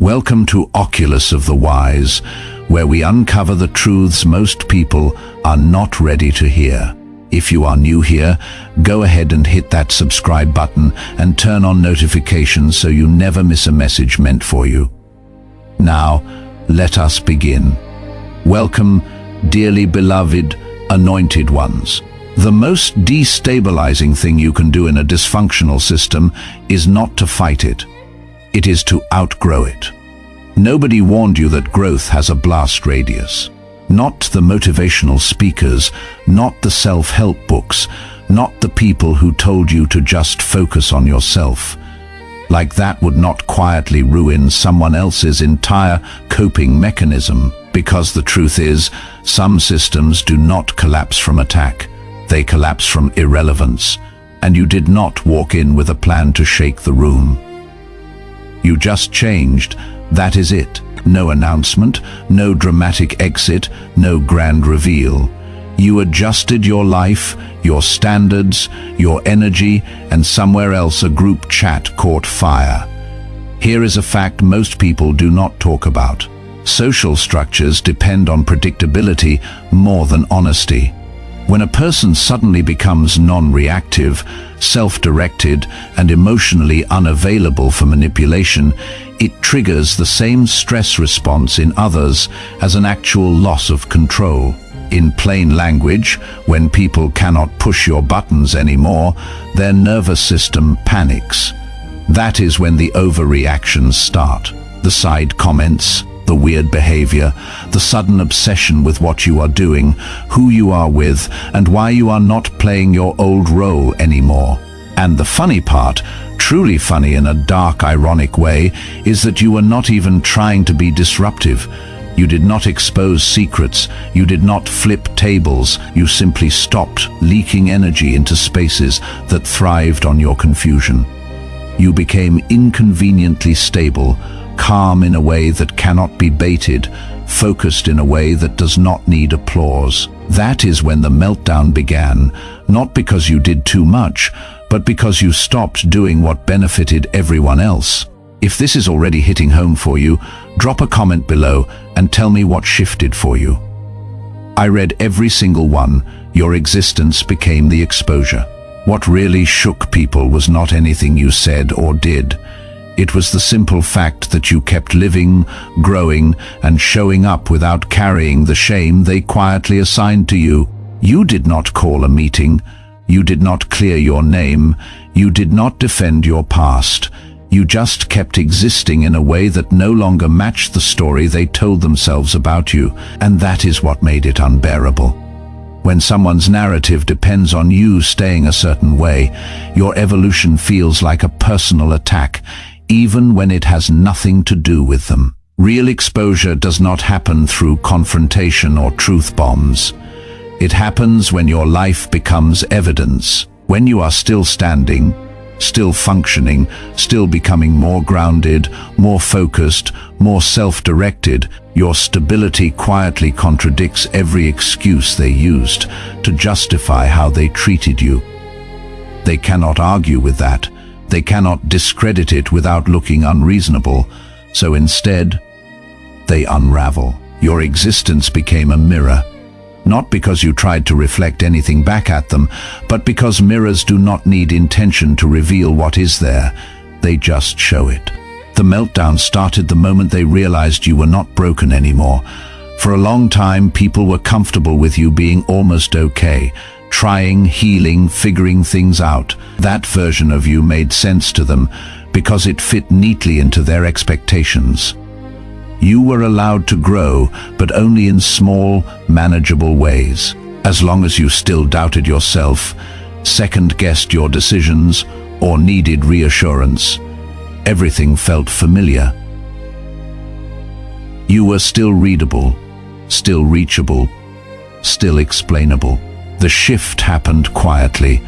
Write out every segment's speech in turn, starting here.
Welcome to Oculus of the Wise, where we uncover the truths most people are not ready to hear. If you are new here, go ahead and hit that subscribe button and turn on notifications so you never miss a message meant for you. Now, let us begin. Welcome, dearly beloved, anointed ones. The most destabilizing thing you can do in a dysfunctional system is not to fight it. It is to outgrow it. Nobody warned you that growth has a blast radius. Not the motivational speakers, not the self-help books, not the people who told you to just focus on yourself. Like that would not quietly ruin someone else's entire coping mechanism, because the truth is, some systems do not collapse from attack. They collapse from irrelevance, and you did not walk in with a plan to shake the room. You just changed, that is it. No announcement, no dramatic exit, no grand reveal. You adjusted your life, your standards, your energy, and somewhere else a group chat caught fire. Here is a fact most people do not talk about. Social structures depend on predictability more than honesty. When a person suddenly becomes non-reactive, self-directed, and emotionally unavailable for manipulation, it triggers the same stress response in others as an actual loss of control. In plain language, when people cannot push your buttons anymore, their nervous system panics. That is when the overreactions start. The side comments, the weird behavior, the sudden obsession with what you are doing, who you are with, and why you are not playing your old role anymore. And the funny part, truly funny in a dark, ironic way, is that you were not even trying to be disruptive. You did not expose secrets, you did not flip tables, you simply stopped leaking energy into spaces that thrived on your confusion. You became inconveniently stable, calm in a way that cannot be baited, focused in a way that does not need applause. That is when the meltdown began, not because you did too much, but because you stopped doing what benefited everyone else. If this is already hitting home for you, drop a comment below and tell me what shifted for you. I read every single one. Your existence became the exposure. What really shook people was not anything you said or did. It was the simple fact that you kept living, growing, and showing up without carrying the shame they quietly assigned to you. You did not call a meeting. You did not clear your name. You did not defend your past. You just kept existing in a way that no longer matched the story they told themselves about you, and that is what made it unbearable. When someone's narrative depends on you staying a certain way, your evolution feels like a personal attack, even when it has nothing to do with them. Real exposure does not happen through confrontation or truth bombs. It happens when your life becomes evidence, when you are still standing, still functioning, still becoming more grounded, more focused, more self-directed. Your stability quietly contradicts every excuse they used to justify how they treated you. They cannot argue with that. They cannot discredit it without looking unreasonable, so instead, they unravel. Your existence became a mirror, not because you tried to reflect anything back at them, but because mirrors do not need intention to reveal what is there. They just show it. The meltdown started the moment they realized you were not broken anymore. For a long time, people were comfortable with you being almost okay, trying, healing, figuring things out. That version of you made sense to them because it fit neatly into their expectations. You were allowed to grow, but only in small, manageable ways. As long as you still doubted yourself, second-guessed your decisions, or needed reassurance, everything felt familiar. You were still readable, still reachable, still explainable. The shift happened quietly.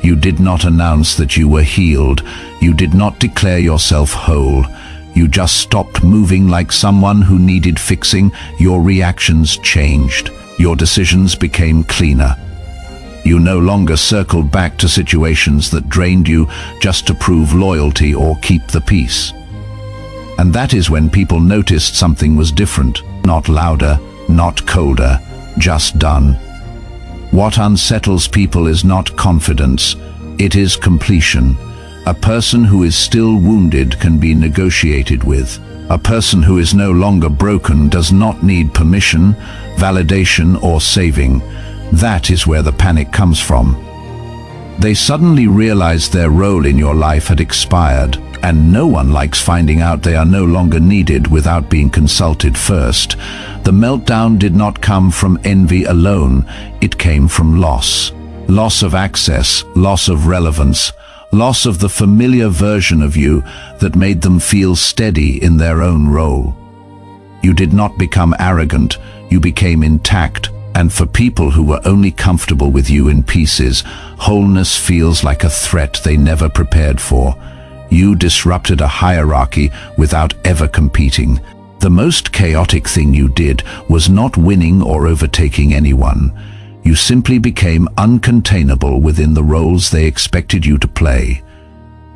You did not announce that you were healed. You did not declare yourself whole. You just stopped moving like someone who needed fixing. Your reactions changed. Your decisions became cleaner. You no longer circled back to situations that drained you just to prove loyalty or keep the peace. And that is when people noticed something was different. Not louder, not colder, just done. What unsettles people is not confidence, it is completion. A person who is still wounded can be negotiated with. A person who is no longer broken does not need permission, validation, or saving. That is where the panic comes from. They suddenly realized their role in your life had expired, and no one likes finding out they are no longer needed without being consulted first. The meltdown did not come from envy alone, it came from loss. Loss of access, loss of relevance, loss of the familiar version of you that made them feel steady in their own role. You did not become arrogant, you became intact, and for people who were only comfortable with you in pieces, wholeness feels like a threat they never prepared for. You disrupted a hierarchy without ever competing. The most chaotic thing you did was not winning or overtaking anyone. You simply became uncontainable within the roles they expected you to play.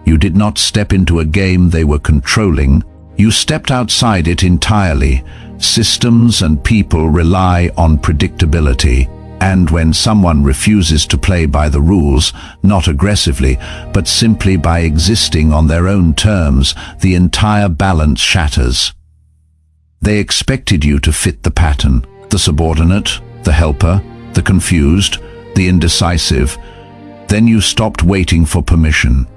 You did not step into a game they were controlling. You stepped outside it entirely. Systems and people rely on predictability. And when someone refuses to play by the rules, not aggressively, but simply by existing on their own terms, the entire balance shatters. They expected you to fit the pattern, the subordinate, the helper, the confused, the indecisive. Then you stopped waiting for permission.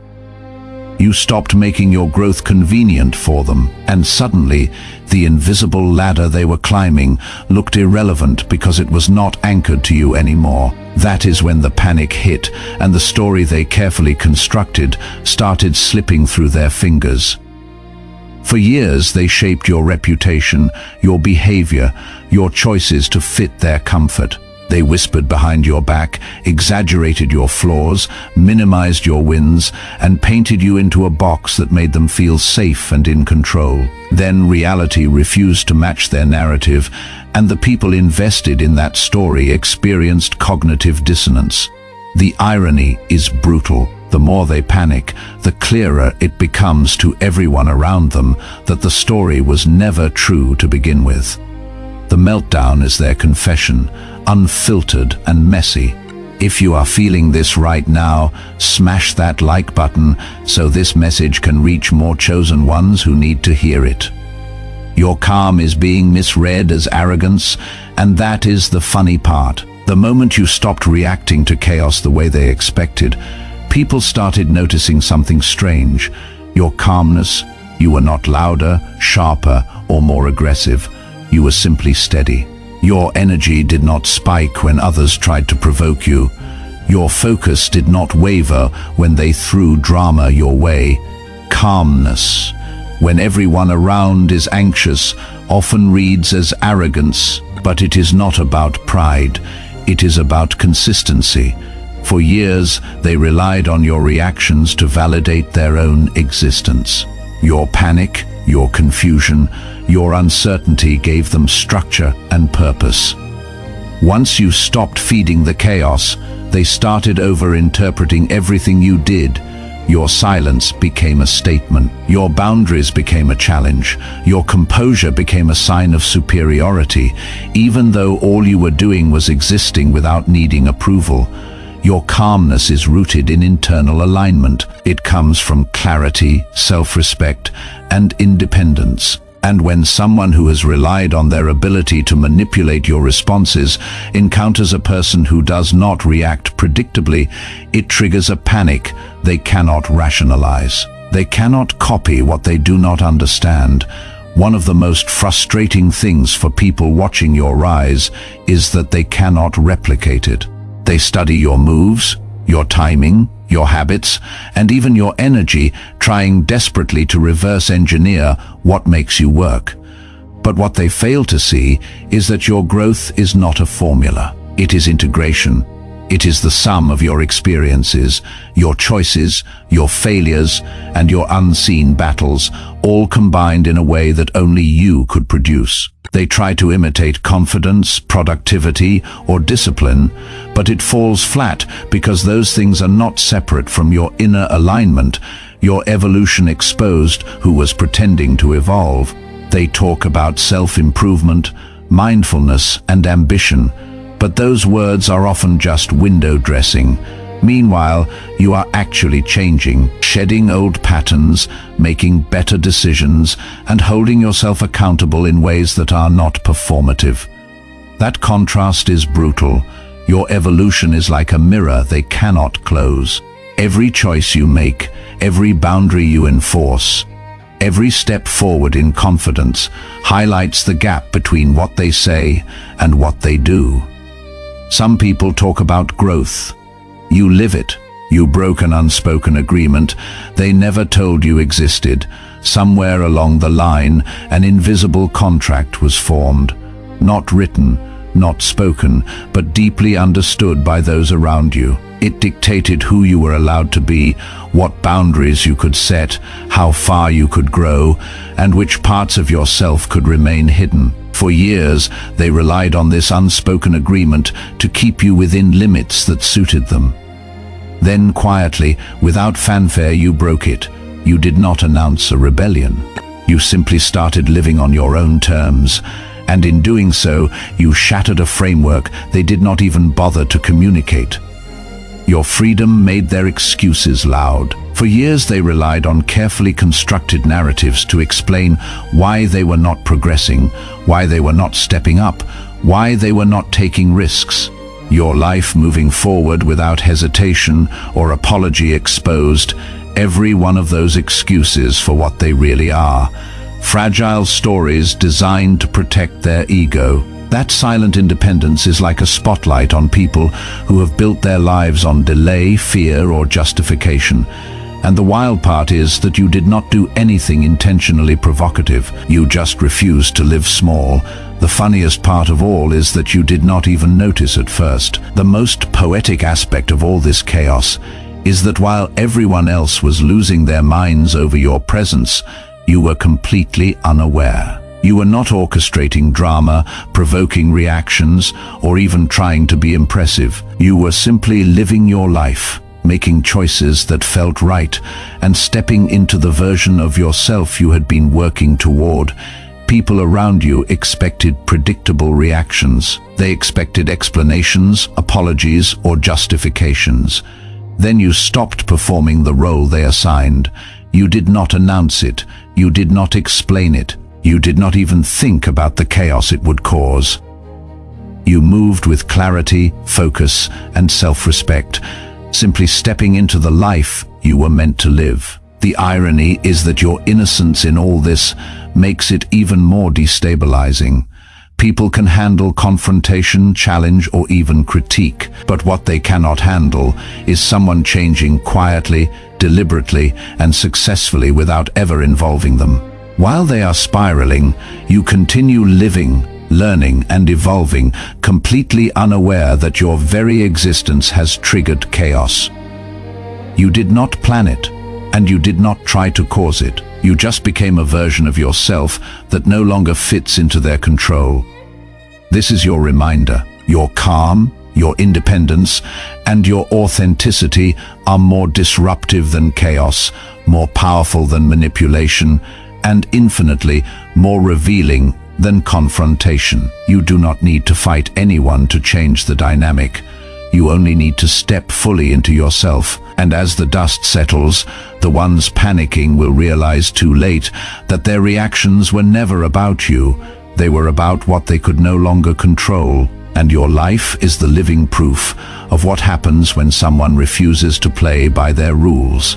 You stopped making your growth convenient for them, and suddenly, the invisible ladder they were climbing looked irrelevant because it was not anchored to you anymore. That is when the panic hit, and the story they carefully constructed started slipping through their fingers. For years, they shaped your reputation, your behavior, your choices to fit their comfort. They whispered behind your back, exaggerated your flaws, minimized your wins, and painted you into a box that made them feel safe and in control. Then reality refused to match their narrative, and the people invested in that story experienced cognitive dissonance. The irony is brutal. The more they panic, the clearer it becomes to everyone around them that the story was never true to begin with. The meltdown is their confession, unfiltered and messy. If you are feeling this right now, smash that like button so this message can reach more chosen ones who need to hear it. Your calm is being misread as arrogance, and that is the funny part. The moment you stopped reacting to chaos the way they expected, people started noticing something strange. Your calmness. You were not louder, sharper, or more aggressive. You were simply steady. Your energy did not spike when others tried to provoke you. Your focus did not waver when they threw drama your way. Calmness, when everyone around is anxious, often reads as arrogance, but it is not about pride. It is about consistency. For years, they relied on your reactions to validate their own existence. Your panic, your confusion, your uncertainty gave them structure and purpose. Once you stopped feeding the chaos, they started over-interpreting everything you did. Your silence became a statement. Your boundaries became a challenge. Your composure became a sign of superiority, even though all you were doing was existing without needing approval. Your calmness is rooted in internal alignment. It comes from clarity, self-respect, and independence. And when someone who has relied on their ability to manipulate your responses encounters a person who does not react predictably, it triggers a panic they cannot rationalize. They cannot copy what they do not understand. One of the most frustrating things for people watching your rise is that they cannot replicate it. They study your moves, your timing, your habits, and even your energy, trying desperately to reverse engineer what makes you work. But what they fail to see is that your growth is not a formula. It is integration. It is the sum of your experiences, your choices, your failures, and your unseen battles, all combined in a way that only you could produce. They try to imitate confidence, productivity, or discipline, but it falls flat because those things are not separate from your inner alignment, your evolution exposed who was pretending to evolve. They talk about self-improvement, mindfulness, and ambition, but those words are often just window dressing. Meanwhile, you are actually changing, shedding old patterns, making better decisions, and holding yourself accountable in ways that are not performative. That contrast is brutal. Your evolution is like a mirror they cannot close. Every choice you make, every boundary you enforce, every step forward in confidence highlights the gap between what they say and what they do. Some people talk about growth. You live it. You broke an unspoken agreement they never told you existed. Somewhere along the line, an invisible contract was formed. Not written, not spoken, but deeply understood by those around you. It dictated who you were allowed to be, what boundaries you could set, how far you could grow, and which parts of yourself could remain hidden. For years, they relied on this unspoken agreement to keep you within limits that suited them. Then quietly, without fanfare, you broke it. You did not announce a rebellion. You simply started living on your own terms, and in doing so, you shattered a framework they did not even bother to communicate. Your freedom made their excuses loud. For years they relied on carefully constructed narratives to explain why they were not progressing, why they were not stepping up, why they were not taking risks. Your life moving forward without hesitation or apology exposed every one of those excuses for what they really are. Fragile stories designed to protect their ego. That silent independence is like a spotlight on people who have built their lives on delay, fear, or justification. And the wild part is that you did not do anything intentionally provocative. You just refused to live small. The funniest part of all is that you did not even notice at first. The most poetic aspect of all this chaos is that while everyone else was losing their minds over your presence, you were completely unaware. You were not orchestrating drama, provoking reactions, or even trying to be impressive. You were simply living your life, making choices that felt right, and stepping into the version of yourself you had been working toward. People around you expected predictable reactions. They expected explanations, apologies, or justifications. Then you stopped performing the role they assigned. You did not announce it. You did not explain it. You did not even think about the chaos it would cause. You moved with clarity, focus, and self-respect, simply stepping into the life you were meant to live. The irony is that your innocence in all this makes it even more destabilizing. People can handle confrontation, challenge, or even critique, but what they cannot handle is someone changing quietly, deliberately, and successfully without ever involving them. While they are spiraling, you continue living, learning, and evolving, completely unaware that your very existence has triggered chaos. You did not plan it, and you did not try to cause it. You just became a version of yourself that no longer fits into their control. This is your reminder. Your calm, your independence, and your authenticity are more disruptive than chaos, more powerful than manipulation, and infinitely more revealing than confrontation. You do not need to fight anyone to change the dynamic. You only need to step fully into yourself, and as the dust settles, the ones panicking will realize too late that their reactions were never about you. They were about what they could no longer control, and your life is the living proof of what happens when someone refuses to play by their rules.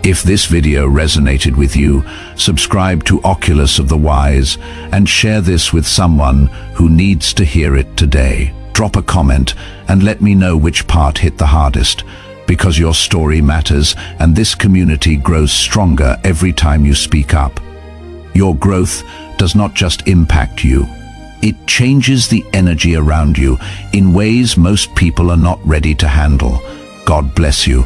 If this video resonated with you, subscribe to Oculus of the Wise and share this with someone who needs to hear it today. Drop a comment and let me know which part hit the hardest, because your story matters and this community grows stronger every time you speak up. Your growth does not just impact you, it changes the energy around you in ways most people are not ready to handle. God bless you.